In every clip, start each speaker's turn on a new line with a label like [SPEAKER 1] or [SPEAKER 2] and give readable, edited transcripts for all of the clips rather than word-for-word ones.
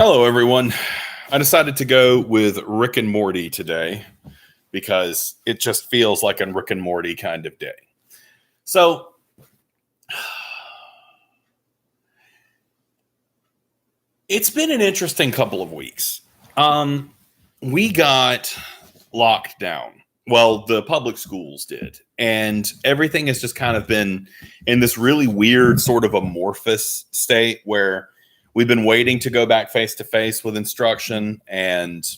[SPEAKER 1] Hello, everyone. I decided to go with Rick and Morty today because it just feels like a Rick and Morty kind of day. So, it's been an interesting couple of weeks. We got locked down. Well, the public schools did. And everything has just kind of been in this really weird sort of amorphous state where we've been waiting to go back face to face with instruction, and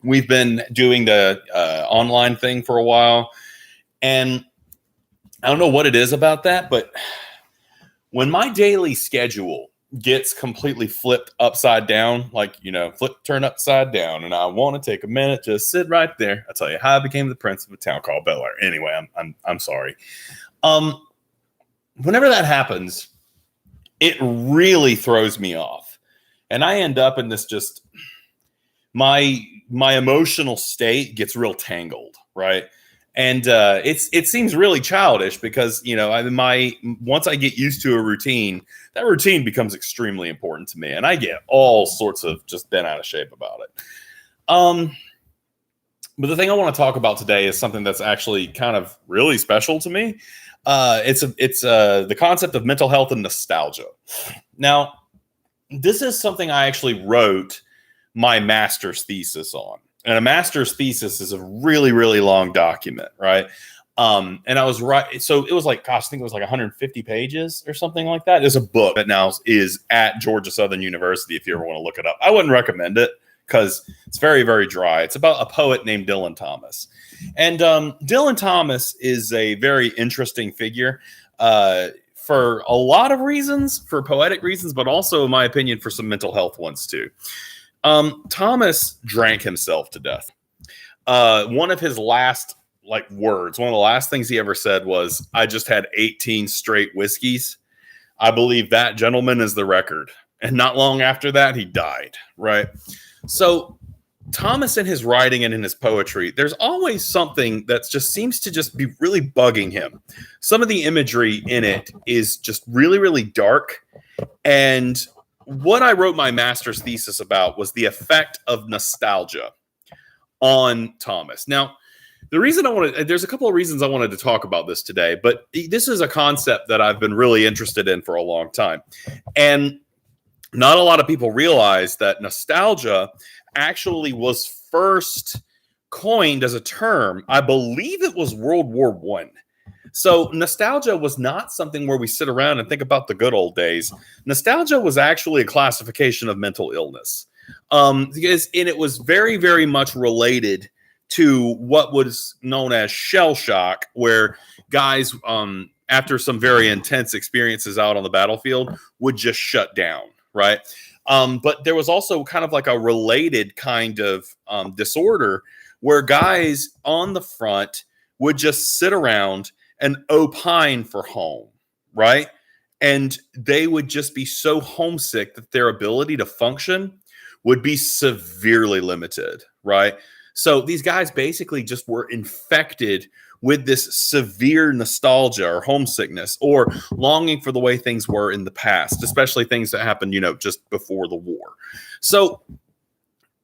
[SPEAKER 1] we've been doing the online thing for a while. And I don't know what it is about that, but when my daily schedule gets completely flipped upside down, turn upside down, and I want to take a minute, just sit right there. I'll tell you how I became the prince of a town called Bel Air. Anyway, I'm sorry. Whenever that happens, it really throws me off, and I end up in this just my emotional state gets real tangled, right? And it seems really childish because once I get used to a routine, that routine becomes extremely important to me, and I get all sorts of just bent out of shape about it. But the thing I want to talk about today is something that's actually kind of really special to me. It's the concept of mental health and nostalgia. Now, this is something I actually wrote my master's thesis on. And a master's thesis is a really, really long document, right? And I was right. So it was like, I think it was like 150 pages or something like that. There's a book that now is at Georgia Southern University if you ever want to look it up. I wouldn't recommend it because it's very, very dry. It's about a poet named Dylan Thomas. And Dylan Thomas is a very interesting figure for a lot of reasons, for poetic reasons, but also, in my opinion, for some mental health ones too. Thomas drank himself to death. One of his last words, one of the last things he ever said was, "I just had 18 straight whiskeys." I believe that gentleman is the record. And not long after that, he died, right? So Thomas, in his writing and in his poetry, there's always something that just seems to just be really bugging him. Some of the imagery in it is just really, really dark. And what I wrote my master's thesis about was the effect of nostalgia on Thomas. Now, there's a couple of reasons I wanted to talk about this today, but this is a concept that I've been really interested in for a long time. And not a lot of people realize that nostalgia actually was first coined as a term. I believe it was World War I. So nostalgia was not something where we sit around and think about the good old days. Nostalgia was actually a classification of mental illness. And it was very, very much related to what was known as shell shock, where guys, after some very intense experiences out on the battlefield, would just shut down, right? But there was also kind of like a related kind of disorder where guys on the front would just sit around and opine for home, right? And they would just be so homesick that their ability to function would be severely limited, right? So these guys basically just were infected with this severe nostalgia or homesickness or longing for the way things were in the past, especially things that happened, just before the war. So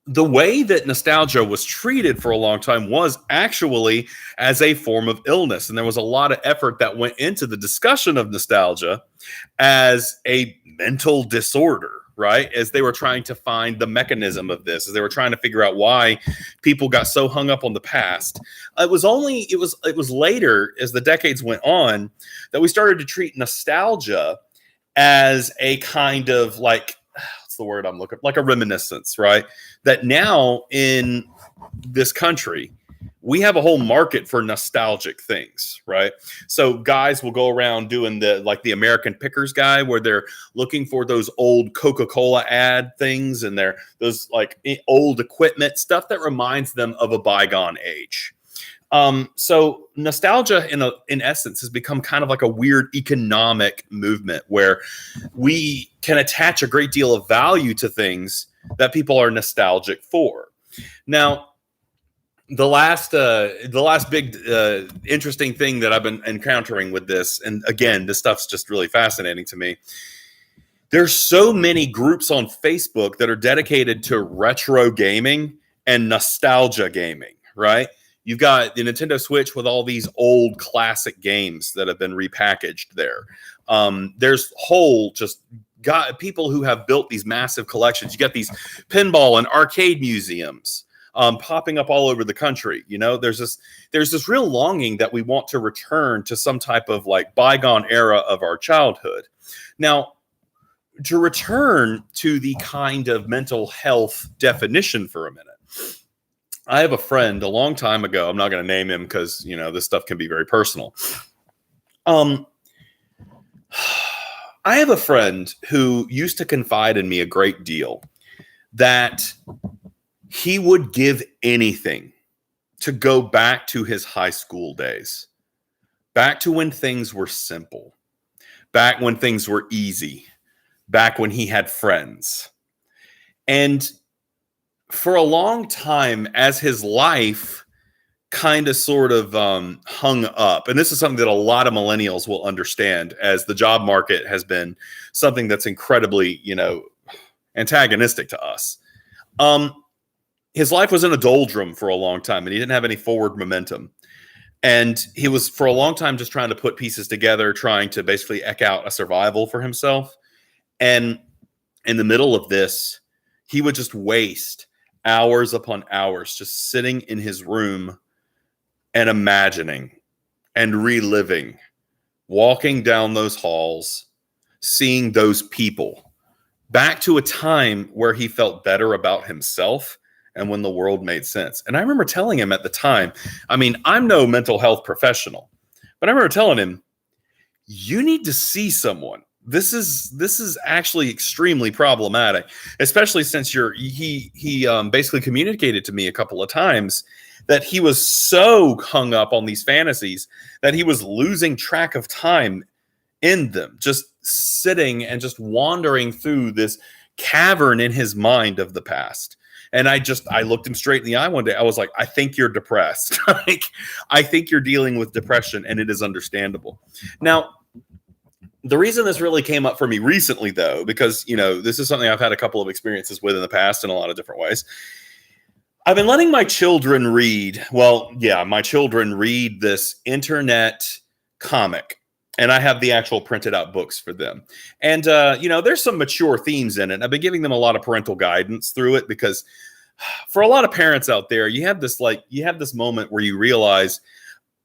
[SPEAKER 1] the way that nostalgia was treated for a long time was actually as a form of illness. And there was a lot of effort that went into the discussion of nostalgia as a mental disorder, right? As they were trying to find the mechanism of this, as they were trying to figure out why people got so hung up on the past. It was later, as the decades went on, that we started to treat nostalgia as a kind of what's the word I'm looking for? Like a reminiscence, right? That now in this country, we have a whole market for nostalgic things, right? So guys will go around doing the American Pickers guy, where they're looking for those old Coca-Cola ad things and those old equipment stuff that reminds them of a bygone age. So nostalgia in essence has become kind of like a weird economic movement where we can attach a great deal of value to things that people are nostalgic for. Now, the last big interesting thing that I've been encountering with this, and again, this stuff's just really fascinating to me. There's so many groups on Facebook that are dedicated to retro gaming and nostalgia gaming, right? You've got the Nintendo Switch with all these old classic games that have been repackaged there. There's whole just got people who have built these massive collections. You got these pinball and arcade museums popping up all over the country. You know, there's this real longing that we want to return to some type of like bygone era of our childhood. Now, to return to the kind of mental health definition for a minute, I have a friend a long time ago. I'm not going to name him because, you know, this stuff can be very personal. I have a friend who used to confide in me a great deal that he would give anything to go back to his high school days, back to when things were simple, back when things were easy, back when he had friends. And for a long time, as his life kind of sort of hung up, and this is something that a lot of millennials will understand, as the job market has been something that's incredibly, you know, antagonistic to us. His life was in a doldrum for a long time, and he didn't have any forward momentum. And he was, for a long time, just trying to put pieces together, trying to basically eke out a survival for himself. And in the middle of this, he would just waste hours upon hours just sitting in his room and imagining and reliving, walking down those halls, seeing those people, back to a time where he felt better about himself and when the world made sense. And I remember telling him at the time, I mean, I'm no mental health professional, but I remember telling him, you need to see someone. This is actually extremely problematic, especially since he basically communicated to me a couple of times that he was so hung up on these fantasies that he was losing track of time in them, just sitting and just wandering through this cavern in his mind of the past. And I looked him straight in the eye one day. I was like, I think you're depressed. Like, I think you're dealing with depression, and it is understandable. Now, the reason this really came up for me recently, though, because, you know, this is something I've had a couple of experiences with in the past in a lot of different ways. I've been letting my children read. Well, yeah, my children read this internet comic, and I have the actual printed out books for them. And, you know, there's some mature themes in it. I've been giving them a lot of parental guidance through it because for a lot of parents out there, you have this moment where you realize,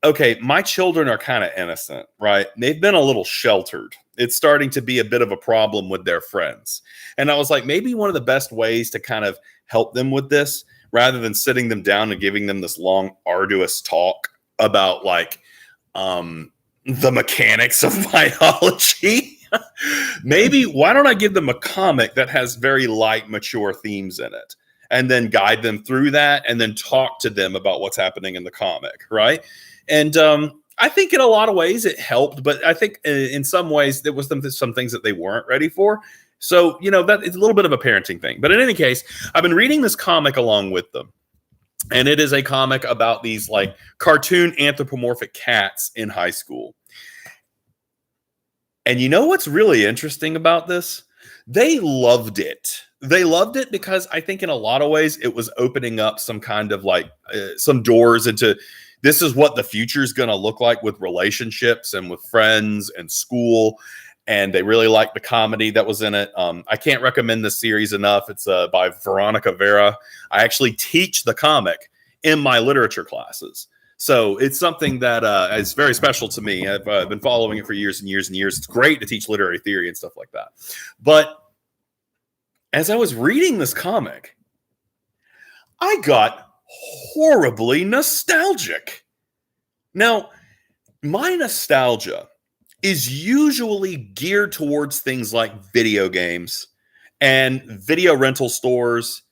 [SPEAKER 1] okay, my children are kind of innocent, right? They've been a little sheltered. It's starting to be a bit of a problem with their friends. And I was like, maybe one of the best ways to kind of help them with this, rather than sitting them down and giving them this long, arduous talk about like the mechanics of biology, maybe why don't I give them a comic that has very light, mature themes in it, and then guide them through that, and then talk to them about what's happening in the comic, right? And I think in a lot of ways it helped, but I think in some ways there was some things that they weren't ready for. So, you know, that it's a little bit of a parenting thing. But in any case, I've been reading this comic along with them. And it is a comic about these like cartoon anthropomorphic cats in high school. And you know what's really interesting about this? They loved it. They loved it because I think in a lot of ways it was opening up some kind of like some doors into this is what the future is going to look like with relationships and with friends and school. And they really liked the comedy that was in it. I can't recommend this series enough. It's by Veronica Vera. I actually teach the comic in my literature classes. So it's something that is very special to me. I've been following it for years and years and years. It's great to teach literary theory and stuff like that. But as I was reading this comic, I got horribly nostalgic. Now, my nostalgia is usually geared towards things like video games and video rental stores,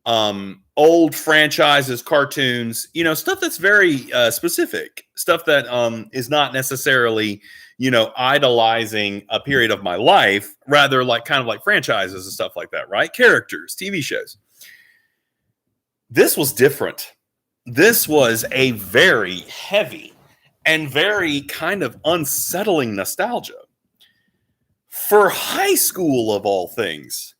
[SPEAKER 1] old franchises, cartoons, you know, stuff that's very specific, stuff that is not necessarily, you know, idolizing a period of my life, rather like kind of like franchises and stuff like that, right? Characters, TV shows. This was different. This was a very heavy and very kind of unsettling nostalgia. For high school, of all things,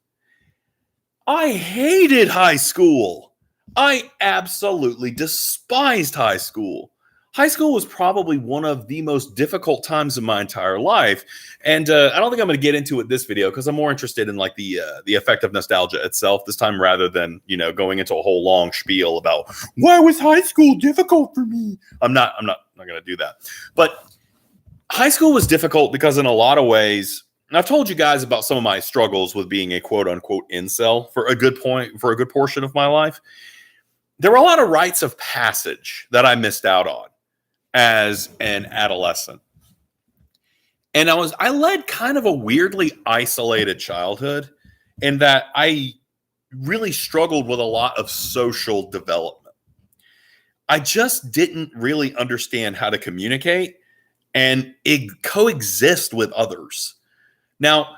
[SPEAKER 1] I hated high school. I absolutely despised high school. High school was probably one of the most difficult times of my entire life, and I don't think I'm going to get into it this video because I'm more interested in like the effect of nostalgia itself this time, rather than going into a whole long spiel about why was high school difficult for me. I'm not going to do that. But high school was difficult because in a lot of ways, and I've told you guys about some of my struggles with being a quote unquote incel for a good portion of my life. There were a lot of rites of passage that I missed out on as an adolescent. And I led kind of a weirdly isolated childhood in that I really struggled with a lot of social development. I just didn't really understand how to communicate and coexist with others. Now,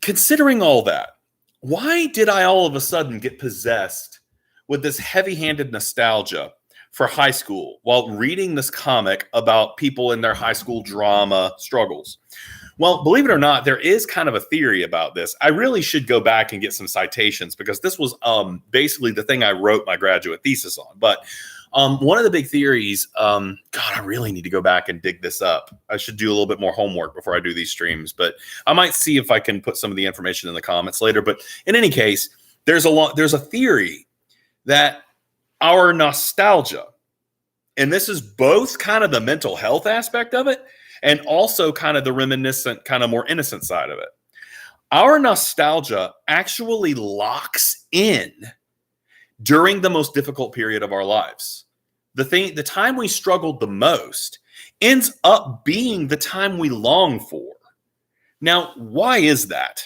[SPEAKER 1] considering all that, why did I all of a sudden get possessed with this heavy-handed nostalgia for high school while reading this comic about people in their high school drama struggles? Well, believe it or not, there is kind of a theory about this. I really should go back and get some citations because this was basically the thing I wrote my graduate thesis on. But one of the big theories, God, I really need to go back and dig this up. I should do a little bit more homework before I do these streams, but I might see if I can put some of the information in the comments later. But in any case, there's a theory that our nostalgia, and this is both kind of the mental health aspect of it and also kind of the reminiscent, kind of more innocent side of it. Our nostalgia actually locks in during the most difficult period of our lives. The time we struggled the most ends up being the time we long for. Now, why is that?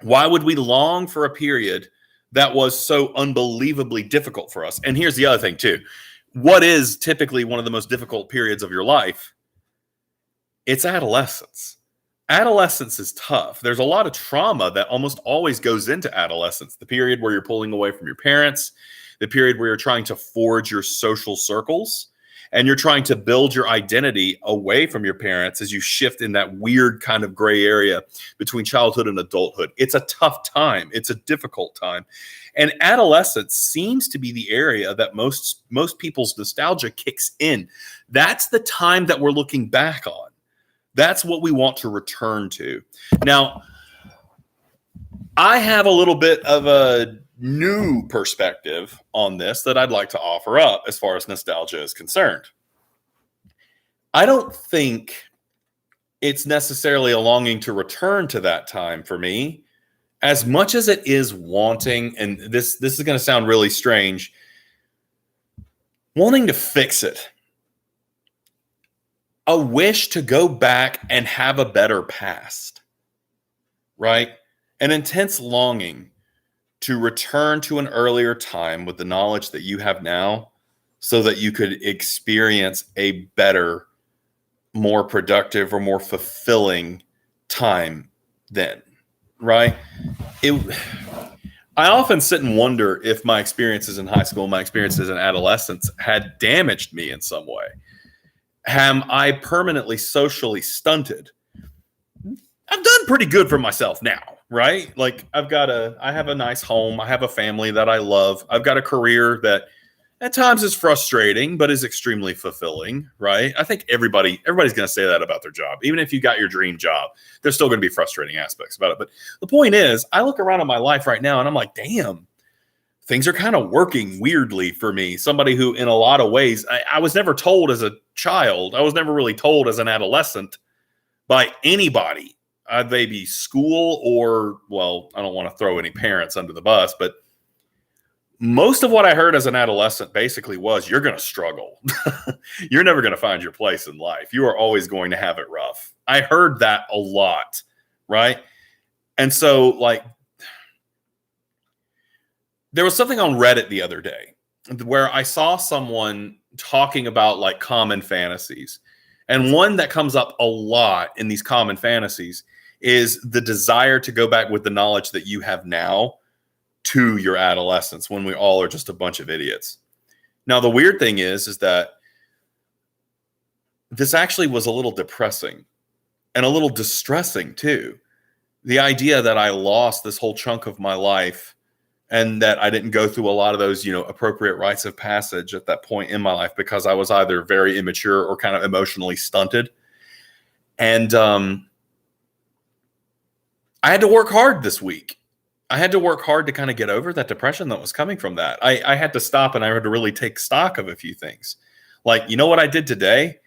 [SPEAKER 1] Why would we long for a period that was so unbelievably difficult for us? And here's the other thing too. What is typically one of the most difficult periods of your life? It's adolescence. Adolescence is tough. There's a lot of trauma that almost always goes into adolescence. The period where you're pulling away from your parents, the period where you're trying to forge your social circles, and you're trying to build your identity away from your parents as you shift in that weird kind of gray area between childhood and adulthood. It's a tough time. It's a difficult time. And adolescence seems to be the area that most people's nostalgia kicks in. That's the time that we're looking back on. That's what we want to return to. Now, I have a little bit of a new perspective on this that I'd like to offer up as far as nostalgia is concerned. I don't think it's necessarily a longing to return to that time for me, as much as it is wanting, and this is going to sound really strange, wanting to fix it. A wish to go back and have a better past, right? An intense longing to return to an earlier time with the knowledge that you have now so that you could experience a better, more productive or more fulfilling time then, right? I often sit and wonder if my experiences in high school, my experiences in adolescence had damaged me in some way. Am I permanently socially stunted? I've done pretty good for myself now, right? Like I have a nice home. I have a family that I love. I've got a career that at times is frustrating, but is extremely fulfilling, right? I think everybody's going to say that about their job. Even if you got your dream job, there's still going to be frustrating aspects about it. But the point is, I look around at my life right now and I'm like, damn, things are kind of working weirdly for me. Somebody who, in a lot of ways, I was never told as a child. I was never really told as an adolescent by anybody, maybe school or, well, I don't want to throw any parents under the bus, but most of what I heard as an adolescent basically was, you're going to struggle. You're never going to find your place in life. You are always going to have it rough. I heard that a lot, right? And so, like, there was something on Reddit the other day where I saw someone talking about like common fantasies. And one that comes up a lot in these common fantasies is the desire to go back with the knowledge that you have now to your adolescence when we all are just a bunch of idiots. Now, the weird thing is that this actually was a little depressing and a little distressing too. The idea that I lost this whole chunk of my life and that I didn't go through a lot of those, appropriate rites of passage at that point in my life because I was either very immature or kind of emotionally stunted. And I had to work hard this week. I had to work hard to kind of get over that depression that was coming from that. I had to stop and I had to really take stock of a few things. Like, you know what I did today?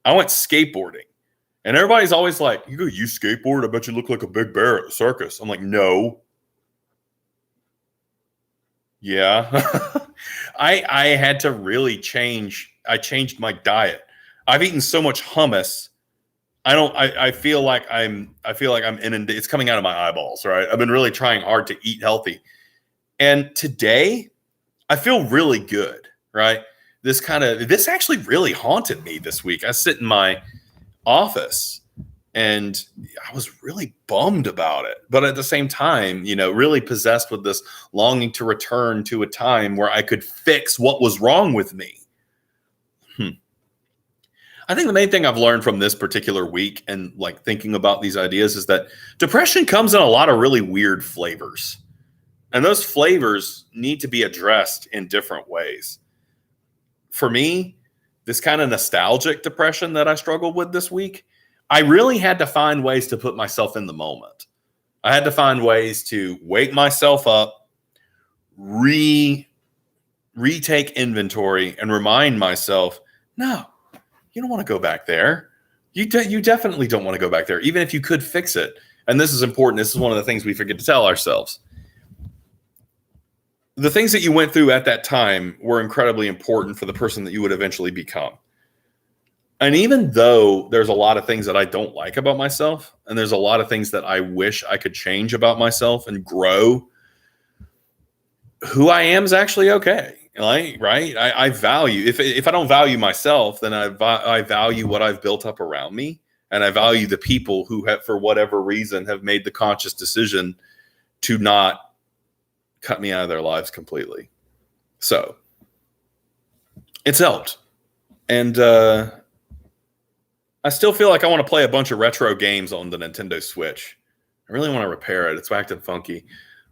[SPEAKER 1] I went skateboarding. And everybody's always like, you skateboard? I bet you look like a big bear at the circus. I'm like, no. Yeah. I had to really change. I changed my diet. I've eaten so much hummus. I feel like I'm inundated. It's coming out of my eyeballs, right? I've been really trying hard to eat healthy. And today I feel really good, right? This actually really haunted me this week. I sit in my office and I was really bummed about it. But at the same time, really possessed with this longing to return to a time where I could fix what was wrong with me. I think the main thing I've learned from this particular week and like thinking about these ideas is that depression comes in a lot of really weird flavors. And those flavors need to be addressed in different ways. For me, this kind of nostalgic depression that I struggled with this week, I really had to find ways to put myself in the moment. I had to find ways to wake myself up, retake inventory, and remind myself, no, you don't want to go back there. You definitely don't want to go back there, even if you could fix it. And this is important. This is one of the things we forget to tell ourselves. The things that you went through at that time were incredibly important for the person that you would eventually become. And even though there's a lot of things that I don't like about myself, and there's a lot of things that I wish I could change about myself and grow, who I am is actually okay. Right? I value, if I don't value myself, then I value what I've built up around me. And I value the people who have, for whatever reason, have made the conscious decision to not cut me out of their lives completely. So it's helped. And I still feel like I want to play a bunch of retro games on the Nintendo Switch. I really want to repair it. It's acting funky.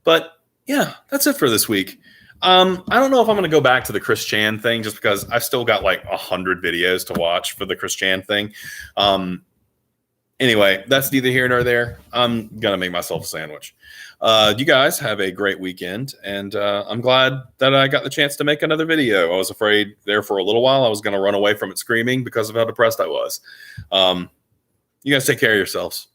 [SPEAKER 1] But yeah, that's it for this week. I don't know if I'm going to go back to the Chris Chan thing just because I've still got like 100 videos to watch for the Chris Chan thing. Anyway, that's neither here nor there. I'm going to make myself a sandwich. You guys have a great weekend, and I'm glad that I got the chance to make another video. I was afraid there for a little while I was going to run away from it screaming because of how depressed I was. You guys take care of yourselves.